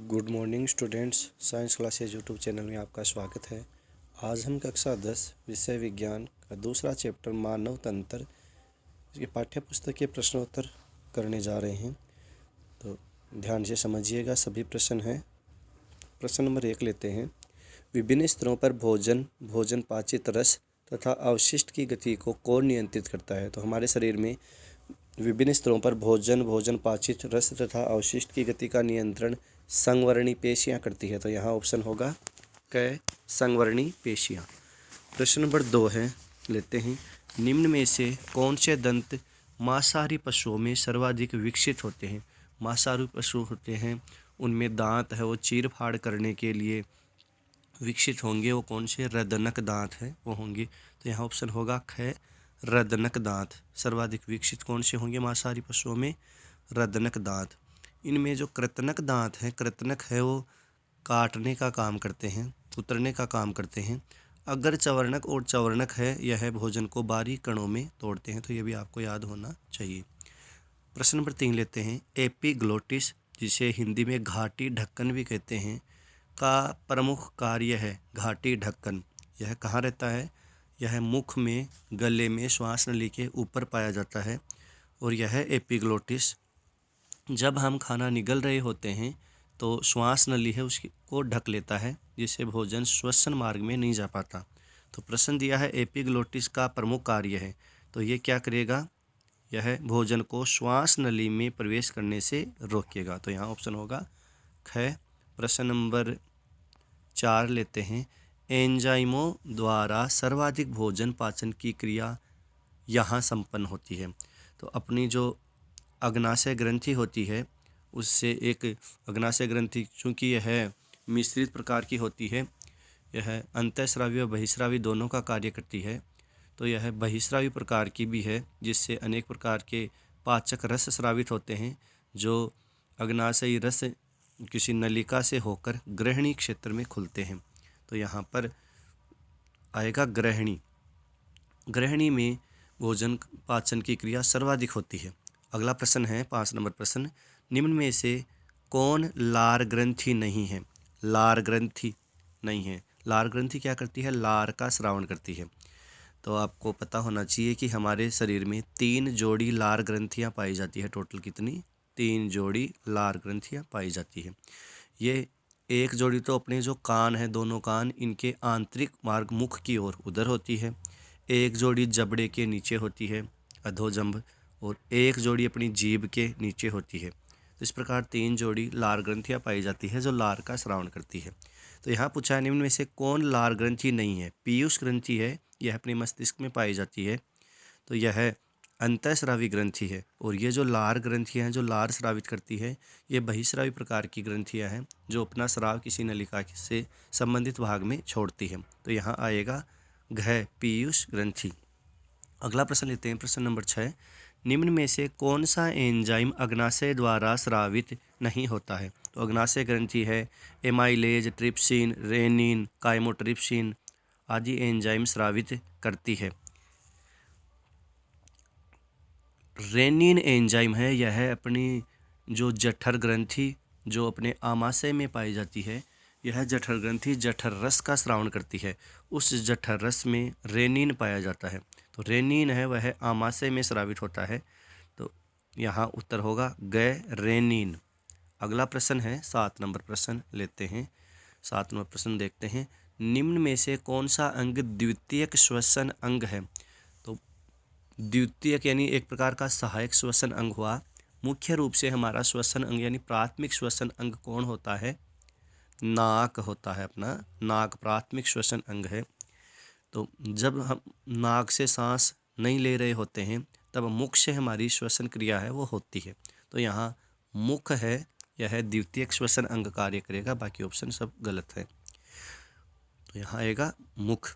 Good morning students, science classes YouTube channel में आपका स्वागत है। आज हम कक्षा 10 विषय विज्ञान का दूसरा चैप्टर मानव तंत्र के पाठ्य पुस्तक के प्रश्नोत्तर करने जा रहे हैं। तो ध्यान से समझिएगा, सभी प्रश्न हैं। प्रश्न नंबर 1 लेते हैं। विभिन्न स्तरों पर भोजन पाचित रस तथा अवशिष्ट की गति को कौन नियंत्रित करता है? तो हमारे शरीर में विभिन्न स्तरों पर भोजन पाचित रस तथा अवशिष्ट की गति का नियंत्रण संवर्णी पेशियां करती है। तो यहाँ ऑप्शन होगा क, संवर्णी पेशियां। प्रश्न नंबर 2 है, लेते हैं। निम्न में से कौन से दंत मांसाहारी पशुओं में सर्वाधिक विकसित होते हैं? मांसाहारी पशु होते हैं, उनमें दांत है वो चीर फाड़ करने के लिए विकसित होंगे। वो कौन से? रदनक दांत है वो होंगे। तो यहाँ ऑप्शन होगा ख, रदनक दांत। सर्वाधिक विकसित कौन से होंगे मांसाहारी पशुओं में? रदनक दांत। इनमें जो कृतनक दांत है, कृतनक है वो काटने का काम करते हैं, उतरने का काम करते हैं। अगर चवर्णक और चवर्णक है, यह भोजन को बारीक कणों में तोड़ते हैं। तो ये भी आपको याद होना चाहिए। प्रश्न नंबर 3 लेते हैं। एपिग्लोटिस, जिसे हिंदी में घाटी ढक्कन भी कहते हैं, का प्रमुख कार्य है घाटी ढक्कन। यह कहाँ रहता है? यह मुख में, गले में, श्वास नली के ऊपर पाया जाता है। और यह एपिग्लोटिस जब हम खाना निगल रहे होते हैं तो श्वास नली है उसको ढक लेता है, जिससे भोजन श्वसन मार्ग में नहीं जा पाता। तो प्रश्न दिया है एपिग्लोटिस का प्रमुख कार्य है, तो ये क्या करेगा? यह भोजन को श्वास नली में प्रवेश करने से रोकेगा। तो यहाँ ऑप्शन होगा ख। प्रश्न नंबर 4 लेते हैं। एंजाइमों द्वारा सर्वाधिक भोजन पाचन की क्रिया यहाँ संपन्न होती है। तो अपनी जो अग्नाशय ग्रंथि होती है, उससे एक अग्नाशय ग्रंथि, चूँकि यह मिश्रित प्रकार की होती है, यह अंतःस्रावी और बहिस्रावी दोनों का कार्य करती है। तो यह बहिस्रावी प्रकार की भी है, जिससे अनेक प्रकार के पाचक रस स्रावित होते हैं, जो अग्नाशयी रस किसी नलिका से होकर ग्रहणी क्षेत्र में खुलते हैं। तो यहाँ पर आएगा ग्रहणी। ग्रहणी में भोजन पाचन की क्रिया सर्वाधिक होती है। अगला प्रश्न है 5 नंबर प्रश्न। निम्न में से कौन लार ग्रंथि नहीं है? लार ग्रंथि नहीं है। लार ग्रंथि क्या करती है? लार का स्रावन करती है। तो आपको पता होना चाहिए कि हमारे शरीर में 3 जोड़ी लार ग्रंथियाँ पाई जाती है। टोटल कितनी? 3 जोड़ी लार ग्रंथियाँ पाई जाती है। ये एक जोड़ी तो अपने जो कान है, दोनों कान, इनके आंतरिक मार्ग मुख की ओर उधर होती है। एक जोड़ी जबड़े के नीचे होती है, अधोजंभ, और एक जोड़ी अपनी जीभ के नीचे होती है। तो इस प्रकार 3 जोड़ी लार ग्रंथियाँ पाई जाती है जो लार का स्रावन करती है। तो यहाँ पूछा है निम्न में से कौन लार ग्रंथि नहीं है? पीयूष ग्रंथि है, यह अपने मस्तिष्क में पाई जाती है। तो यह अंतःस्रावी ग्रंथि है। और ये जो लार ग्रंथियाँ हैं जो लार स्रावित करती है, ये बहिस्रावी प्रकार की ग्रंथियाँ हैं जो अपना स्राव किसी नलिका से संबंधित भाग में छोड़ती है। तो यहाँ आएगा घ, पीयूष ग्रंथि। अगला प्रश्न लेते हैं, प्रश्न नंबर 6। निम्न में से कौन सा एंजाइम अग्नाशय द्वारा स्रावित नहीं होता है? तो अग्नाशय ग्रंथि है एमाइलेज, ट्रिप्सिन, रेनिन, काइमोट्रिप्सिन आदि एंजाइम स्रावित करती है। रेनिन एंजाइम है, यह अपनी जो जठर ग्रंथि जो अपने आमाशय में पाई जाती है, यह जठर ग्रंथि जठर रस का स्रावन करती है। उस जठर रस में रेनिन पाया जाता है। तो रेनिन है वह आमाशय में स्रावित होता है। तो यहाँ उत्तर होगा ग, रेनिन। अगला प्रश्न है 7 नंबर प्रश्न लेते हैं। 7 नंबर प्रश्न देखते हैं। निम्न में से कौन सा अंग द्वितीयक श्वसन अंग है? तो द्वितीयक यानी एक प्रकार का सहायक श्वसन अंग हुआ। मुख्य रूप से हमारा श्वसन अंग यानी प्राथमिक श्वसन अंग कौन होता है? नाक होता है। अपना नाक प्राथमिक श्वसन अंग है। तो जब हम नाक से सांस नहीं ले रहे होते हैं, तब मुख से हमारी श्वसन क्रिया है वो होती है। तो यहाँ मुख है, यह द्वितीयक श्वसन अंग कार्य करेगा, बाकी ऑप्शन सब गलत है। तो यहाँ आएगा मुख।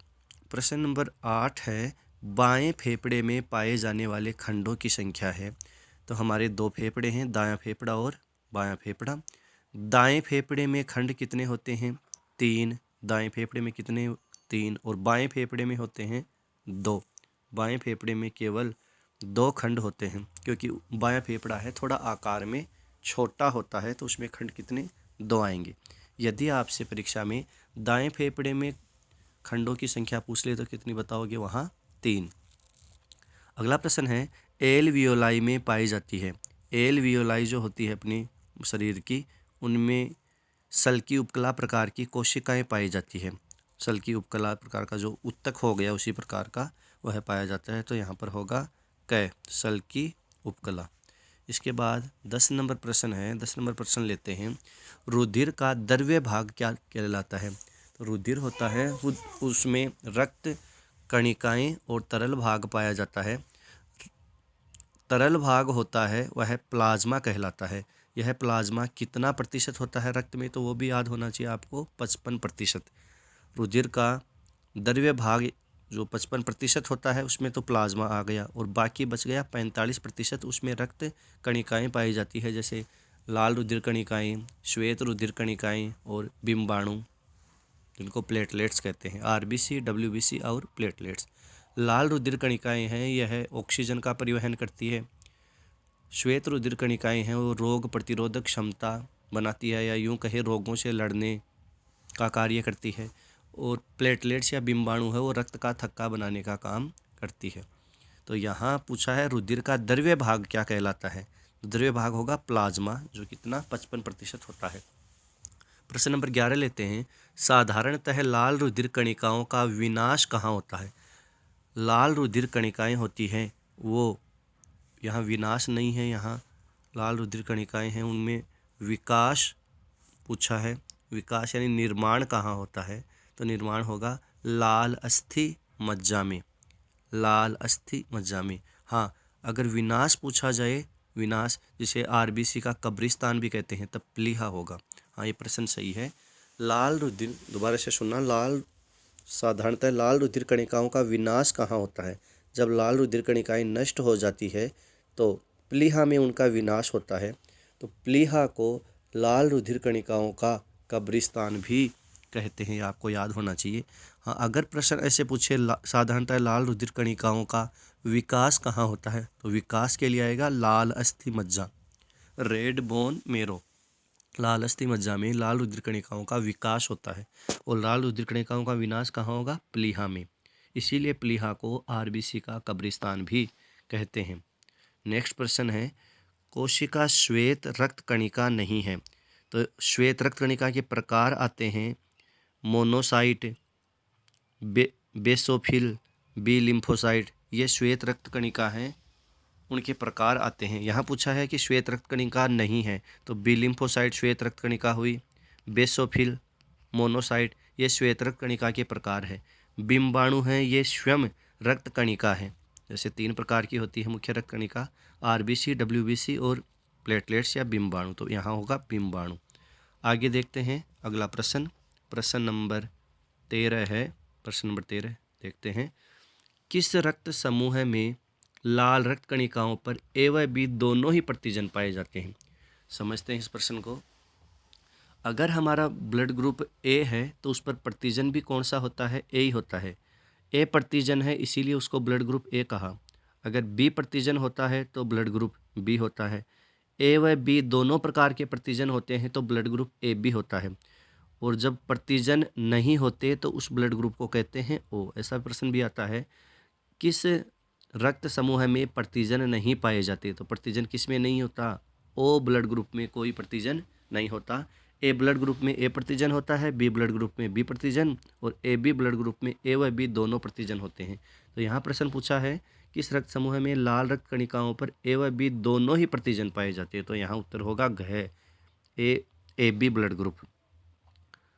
प्रश्न नंबर 8 है। बाएं फेफड़े में पाए जाने वाले खंडों की संख्या है। तो हमारे 2 फेफड़े हैं, दायां फेफड़ा और बायां फेफड़ा। दाएं फेफड़े में खंड कितने होते हैं? 3। दाएं फेफड़े में कितने? 3। और बाएं फेफड़े में होते हैं 2। बाएं फेफड़े में केवल 2 खंड होते हैं, क्योंकि बायां फेफड़ा है थोड़ा आकार में छोटा होता है, तो उसमें खंड कितने? 2 आएंगे। यदि आपसे परीक्षा में दाएं फेफड़े में खंडों की संख्या पूछ ले तो कितनी बताओगे? वहाँ 3। अगला प्रश्न है एलवियोलाई में पाई जाती है। एलवियोलाई जो होती है अपनी शरीर की, उनमें सल्की उपकला प्रकार की कोशिकाएं पाई जाती है। सल्की उपकला प्रकार का जो उत्तक हो गया उसी प्रकार का वह पाया जाता है, तो यहाँ पर होगा क, सल्की उपकला। इसके बाद 10 नंबर प्रश्न है। 10 नंबर प्रश्न लेते हैं। रुधिर का द्रव्य भाग क्या कहलाता है? तो रुधिर होता है उसमें रक्त कणिकाएं और तरल भाग पाया जाता है। तरल भाग होता है वह प्लाज्मा कहलाता है। यह प्लाज्मा कितना प्रतिशत होता है रक्त में? तो वो भी याद होना चाहिए आपको, 55%। रुधिर का द्रव्य भाग जो 55% होता है उसमें तो प्लाज्मा आ गया, और बाकी बच गया 45%, उसमें रक्त कणिकाएं पाई जाती है, जैसे लाल रुधिर कणिकाएं, श्वेत रुधिर कणिकाएं और बिंबाणु, जिनको प्लेटलेट्स कहते हैं। आरबीसी, डब्ल्यूबीसी और प्लेटलेट्स। लाल रुधिर कणिकाएं हैं, यह ऑक्सीजन का परिवहन करती है। श्वेत रुधिर कणिकाएं हैं, वो रोग प्रतिरोधक क्षमता बनाती है, या यूं कहे रोगों से लड़ने का कार्य करती है। और प्लेटलेट्स या बिंबाणु है, वो रक्त का थक्का बनाने का काम करती है। तो यहाँ पूछा है रुधिर का द्रव्य भाग क्या कहलाता है? द्रव्य भाग होगा प्लाज्मा, जो कितना 55% होता है। प्रश्न नंबर 11 लेते हैं। साधारणतः लाल रुधिर कणिकाओं का विनाश कहाँ होता है? लाल रुधिर कणिकाएं होती हैं वो, यहाँ विनाश नहीं है, यहाँ लाल रुधिर कणिकाएं हैं, उनमें विकास पूछा है। विकास यानी निर्माण कहाँ होता है? तो निर्माण होगा लाल अस्थि मज्जा में। लाल अस्थि मज्जा में। हाँ, अगर विनाश पूछा जाए, विनाश जिसे आरबीसी का कब्रिस्तान भी कहते हैं, तब प्लीहा होगा। हाँ, ये प्रश्न सही है। लाल रुधिर, दोबारा से सुनना, साधारणतः लाल रुधिर कणिकाओं का विनाश कहाँ होता है? जब लाल रुधिर कणिकाएं नष्ट हो जाती है तो प्लीहा में उनका विनाश होता है। तो प्लीहा को लाल रुधिर कणिकाओं का कब्रिस्तान भी कहते हैं, आपको याद होना चाहिए। हाँ, अगर प्रश्न ऐसे पूछे साधारणतः लाल रुधिर कणिकाओं का विकास कहाँ होता है, तो विकास के लिए आएगा लाल अस्थि मज्जा, रेड बोन मेरो। लाल अस्थि मज्जा में लाल रुधिर कणिकाओं का विकास होता है, और लाल रुधिर कणिकाओं का विनाश कहाँ होगा? प्लीहा में। इसीलिए प्लीहा को आरबीसी का कब्रिस्तान भी कहते हैं। नेक्स्ट प्रश्न है, कोशिका श्वेत रक्त कणिका नहीं है। तो श्वेत रक्त कणिका के प्रकार आते हैं मोनोसाइट, बेसोफिल, बी लिम्फोसाइट। ये श्वेत रक्त कणिका हैं, उनके प्रकार आते हैं। यहाँ पूछा है कि श्वेत रक्त कणिका नहीं है, तो बी लिम्फोसाइट श्वेत रक्त कणिका हुई। बेसोफिल, मोनोसाइट, ये श्वेत रक्त कणिका के प्रकार है। बिंबाणु हैं, ये स्वयं रक्त कणिका है। जैसे 3 प्रकार की होती है मुख्य रक्त कणिका, आरबीसी, डब्ल्यूबीसी और प्लेटलेट्स या बिंबाणु, तो यहाँ होगा बिंबाणु। आगे देखते हैं अगला प्रश्न। प्रश्न नंबर 13 है। प्रश्न नंबर 13 देखते हैं। किस रक्त समूह में लाल रक्त कणिकाओं पर ए व बी दोनों ही प्रतिजन पाए जाते हैं? समझते हैं इस प्रश्न को। अगर हमारा ब्लड ग्रुप ए है तो उस पर प्रतिजन भी कौन सा होता है? ए ही होता है। ए प्रतिजन है इसीलिए उसको ब्लड ग्रुप ए कहा। अगर बी प्रतिजन होता है तो ब्लड ग्रुप बी होता है। ए व बी दोनों प्रकार के प्रतिजन होते हैं तो ब्लड ग्रुप ए बी होता है। और जब प्रतिजन नहीं होते तो उस ब्लड ग्रुप को कहते हैं ओ। ऐसा प्रश्न भी आता है, किस रक्त समूह में प्रतिजन नहीं पाए जाते? तो प्रतिजन किस में नहीं होता? ओ ब्लड ग्रुप में कोई प्रतिजन नहीं होता। ए ब्लड ग्रुप में ए प्रतिजन होता है, बी ब्लड ग्रुप में बी प्रतिजन, और ए बी ब्लड ग्रुप में ए व बी दोनों प्रतिजन होते हैं। तो यहाँ प्रश्न पूछा है किस रक्त समूह में लाल रक्त कणिकाओं पर ए व बी दोनों ही प्रतिजन पाए जाते हैं? तो यहाँ उत्तर होगा घ, ए बी ब्लड ग्रुप।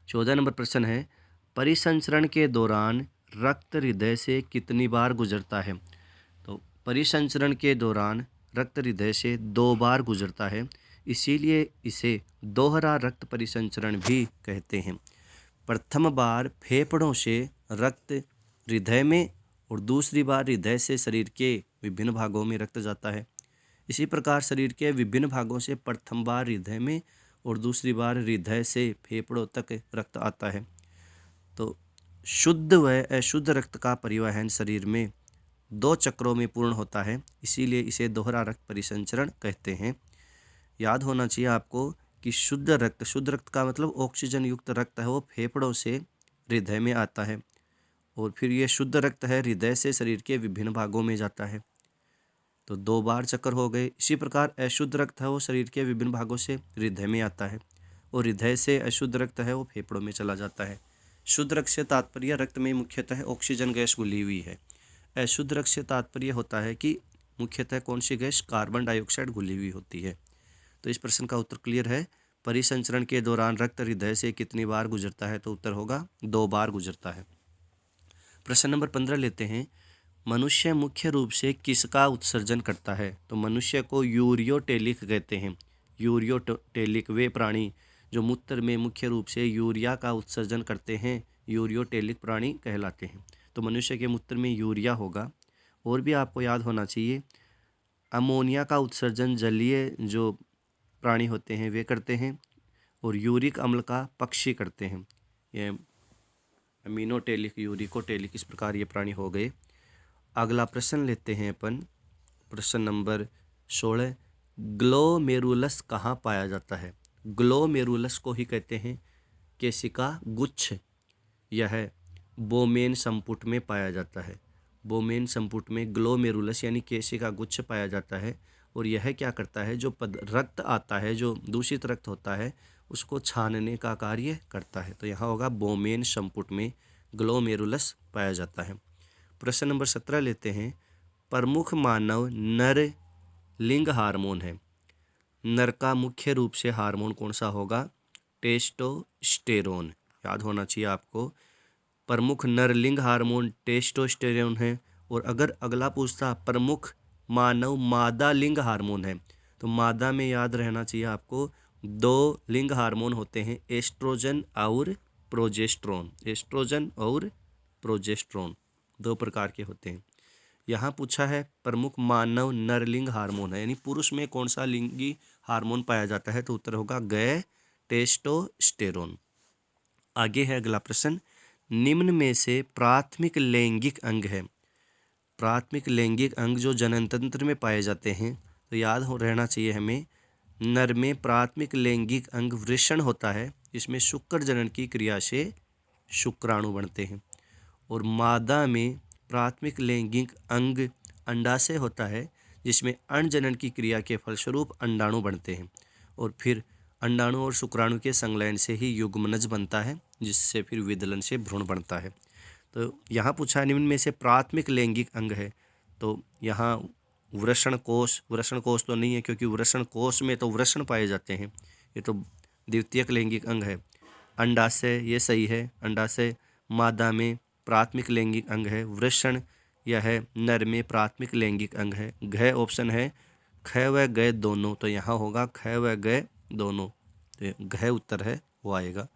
14 नंबर प्रश्न है, परिसंचरण के दौरान रक्त हृदय से कितनी बार गुजरता है? तो परिसंचरण के दौरान रक्त हृदय से 2 बार गुजरता है, इसीलिए इसे दोहरा रक्त परिसंचरण भी कहते हैं। प्रथम बार फेफड़ों से रक्त हृदय में और दूसरी बार हृदय से शरीर के विभिन्न भागों में रक्त जाता है। इसी प्रकार शरीर के विभिन्न भागों से प्रथम बार हृदय में और दूसरी बार हृदय से फेफड़ों तक रक्त आता है। तो शुद्ध व अशुद्ध रक्त का परिवहन शरीर में 2 चक्रों में पूर्ण होता है, इसीलिए इसे दोहरा रक्त परिसंचरण कहते हैं। याद होना चाहिए आपको कि शुद्ध रक्त का मतलब ऑक्सीजन युक्त रक्त है, वो फेफड़ों से हृदय में आता है और फिर ये शुद्ध रक्त है हृदय से शरीर के विभिन्न भागों में जाता है। तो 2 बार चक्कर हो गए। इसी प्रकार अशुद्ध रक्त है वो शरीर के विभिन्न भागों से हृदय में आता है और हृदय से अशुद्ध रक्त है वो फेफड़ों में चला जाता है। शुद्ध रक्त से तात्पर्य रक्त में मुख्यतः ऑक्सीजन गैस घुली हुई है। अशुद्ध रक्त से तात्पर्य होता है कि मुख्यतः कौन सी गैस, कार्बन डाइऑक्साइड घुली हुई होती है। तो इस प्रश्न का उत्तर क्लियर है। परिसंचरण के दौरान रक्त हृदय से कितनी बार गुजरता है? तो उत्तर होगा 2 बार गुजरता है। प्रश्न नंबर 15 लेते हैं। मनुष्य मुख्य रूप से किसका उत्सर्जन करता है? तो मनुष्य को यूरियोटेलिक कहते हैं। यूरियोटेलिक वे प्राणी जो मूत्र में मुख्य रूप से यूरिया का उत्सर्जन करते हैं, यूरियोटेलिक प्राणी कहलाते हैं। तो मनुष्य के मूत्र में यूरिया होगा। और भी आपको याद होना चाहिए, अमोनिया का उत्सर्जन जलीय जो प्राणी होते हैं वे करते हैं और यूरिक अम्ल का पक्षी करते हैं। ये अमीनोटेलिक, यूरिकोटेलिक, इस प्रकार ये प्राणी हो गए। अगला प्रश्न लेते हैं अपन, प्रश्न नंबर 16। ग्लोमेरुलस कहाँ पाया जाता है? ग्लोमेरुलस को ही कहते हैं केशिका गुच्छ। यह बोमेन संपुट में पाया जाता है। बोमेन संपुट में ग्लोमेरुलस यानी केशिका गुच्छ पाया जाता है और यह क्या करता है, जो रक्त आता है, जो दूषित रक्त होता है, उसको छानने का कार्य करता है। तो यहाँ होगा बोमेन संपुट में ग्लोमेरुलस पाया जाता है। प्रश्न नंबर 17 लेते हैं। प्रमुख मानव नर लिंग हार्मोन है। नर का मुख्य रूप से हार्मोन कौन सा होगा? टेस्टोस्टेरोन। याद होना चाहिए आपको, प्रमुख नर लिंग हार्मोन टेस्टोस्टेरोन है। और अगर अगला पूछता प्रमुख मानव मादा लिंग हार्मोन है, तो मादा में याद रहना चाहिए आपको 2 लिंग हार्मोन होते हैं, एस्ट्रोजन और प्रोजेस्टेरोन। एस्ट्रोजन और प्रोजेस्टेरोन 2 प्रकार के होते हैं। यहाँ पूछा है प्रमुख मानव नरलिंग हार्मोन है, यानी पुरुष में कौन सा लिंगी हार्मोन पाया जाता है? तो उत्तर होगा ग टेस्टोस्टेरोन। आगे है अगला प्रश्न। निम्न में से प्राथमिक लैंगिक अंग है। प्राथमिक लैंगिक अंग जो जनन तंत्र में पाए जाते हैं, तो याद हो रहना चाहिए हमें, नर में प्राथमिक लैंगिक अंग वृषण होता है, इसमें शुक्र जनन की क्रिया से शुक्राणु बनते हैं। और मादा में प्राथमिक लैंगिक अंग अंडाशय होता है, जिसमें अंड जनन की क्रिया के फलस्वरूप अंडाणु बनते हैं और फिर अंडाणु और शुक्राणु के संलयन से ही युग्मनज बनता है, जिससे फिर विदलन से भ्रूण बनता है। तो यहाँ पूछा निम्न में से प्राथमिक लैंगिक अंग है, तो यहाँ वृषण कोष तो नहीं है, क्योंकि वृषण कोष में तो वृषण पाए जाते हैं, ये तो द्वितीयक लैंगिक अंग है। अंडाशय ये सही है, अंडाशय मादा में प्राथमिक लैंगिक अंग है। वृषण यह है नर में प्राथमिक लैंगिक अंग है। घ ऑप्शन है, ख व ग दोनों, तो यहाँ होगा ख व ग दोनों, तो घ उत्तर है वो आएगा।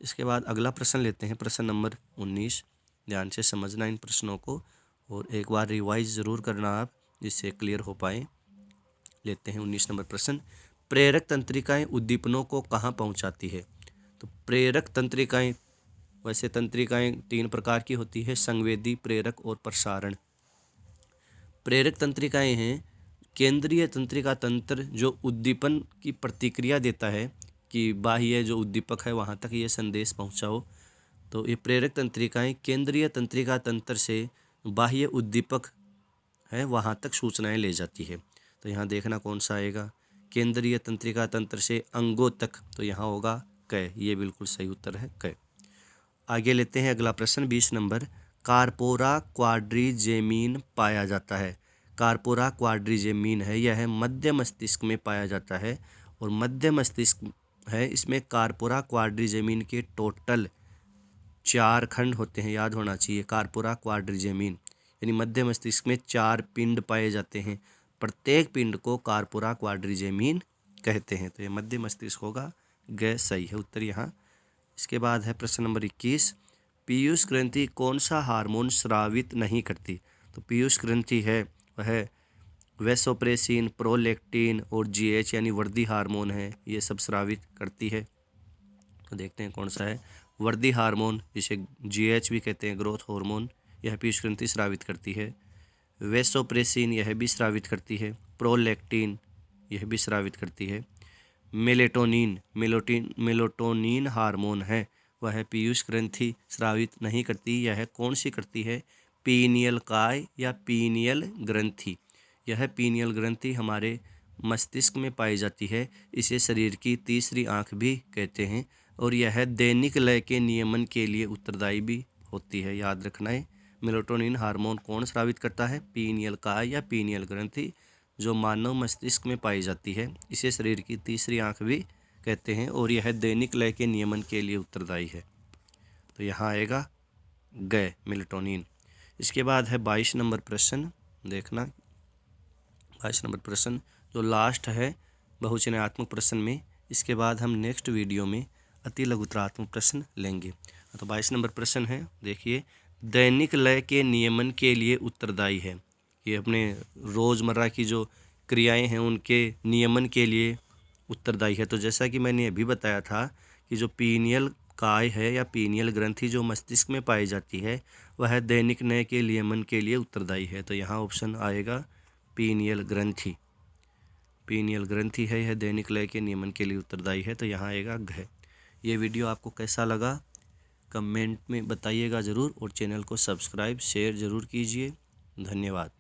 इसके बाद अगला प्रश्न लेते हैं, प्रश्न नंबर 19। ध्यान से समझना इन प्रश्नों को और एक बार रिवाइज ज़रूर करना आप, जिससे क्लियर हो पाए। लेते हैं 19 नंबर प्रश्न। प्रेरक तंत्रिकाएं उद्दीपनों को कहाँ पहुँचाती है? तो प्रेरक तंत्रिकाएं, वैसे तंत्रिकाएं 3 प्रकार की होती है, संवेदी, प्रेरक और प्रसारण। प्रेरक तंत्रिकाएं हैं केंद्रीय तंत्रिका तंत्र जो उद्दीपन की प्रतिक्रिया देता है कि बाह्य जो उद्दीपक है वहाँ तक ये संदेश पहुँचाओ। तो ये प्रेरक तंत्रिकाएं केंद्रीय तंत्रिका तंत्र से बाह्य उद्दीपक है वहाँ तक सूचनाएं ले जाती है। तो यहाँ देखना कौन सा आएगा, केंद्रीय तंत्रिका तंत्र से अंगों तक, तो यहाँ होगा क, ये बिल्कुल सही उत्तर है क। आगे लेते हैं अगला प्रश्न 20 नंबर। कार्पोरा क्वाड्रिजेमिन पाया जाता है। कार्पोरा क्वाड्रिजेमिन है, यह मध्य मस्तिष्क में पाया जाता है और मध्य मस्तिष्क है, इसमें कार्पोरा क्वाड्रिजेमिन के टोटल 4 खंड होते हैं, याद होना चाहिए। कार्पोरा क्वाड्रिजेमिन यानी मध्य मस्तिष्क में 4 पिंड पाए जाते हैं, प्रत्येक पिंड को कार्पोरा क्वाड्रिजेमिन कहते हैं। तो ये मध्य मस्तिष्क होगा, ग सही है उत्तर यहाँ। इसके बाद है प्रश्न नंबर 21। पीयूष ग्रंथि कौन सा हार्मोन स्रावित नहीं करती? तो पीयूष ग्रंथि है वह वैसोप्रेसिन, प्रोलैक्टिन और जीएच यानी वृद्धि हार्मोन है, ये सब स्रावित करती है। तो देखते हैं कौन सा है। वृद्धि हार्मोन, जिसे जीएच भी कहते हैं, ग्रोथ हार्मोन, यह पीयूष ग्रंथि स्रावित करती है। वैसोप्रेसिन यह भी स्रावित करती है। प्रोलैक्टिन यह भी स्रावित करती है। मेलाटोनिन हार्मोन है, वह पीयूष ग्रंथि स्रावित नहीं करती। यह कौन सी करती है? पीनियल काय या पीनियल ग्रंथि। यह पीनियल ग्रंथि हमारे मस्तिष्क में पाई जाती है। इसे शरीर की तीसरी आंख भी कहते हैं और यह दैनिक लय के नियमन के लिए उत्तरदायी भी होती है। याद रखना है, मेलाटोनिन हार्मोन कौन स्रावित करता है? पीनियल काय या पीनियल ग्रंथि, जो मानव मस्तिष्क में पाई जाती है। इसे शरीर की तीसरी आंख भी कहते हैं और यह दैनिक लय के नियमन के लिए उत्तरदायी है। तो यहाँ आएगा ग, मेलाटोनिन। इसके बाद है 22 नंबर प्रश्न, देखना 22 नंबर प्रश्न जो लास्ट है बहुचयनात्मक प्रश्न में। इसके बाद हम नेक्स्ट वीडियो में अति लघुतरात्मक प्रश्न लेंगे। तो 22 नंबर प्रश्न है, देखिए, दैनिक लय के नियमन के लिए उत्तरदायी है। ये अपने रोज़मर्रा की जो क्रियाएं हैं उनके नियमन के लिए उत्तरदायी है। तो जैसा कि मैंने अभी बताया था कि जो पीनियल काय है या पीनियल ग्रंथि जो मस्तिष्क में पाई जाती है, वह दैनिक लय के नियमन के लिए उत्तरदायी है। तो यहाँ ऑप्शन आएगा पीनियल ग्रंथि। पीनियल ग्रंथि है, यह दैनिक लय के नियमन के लिए उत्तरदायी है। तो यहाँ आएगा घ। ये वीडियो आपको कैसा लगा कमेंट में बताइएगा ज़रूर और चैनल को सब्सक्राइब शेयर ज़रूर कीजिए। धन्यवाद।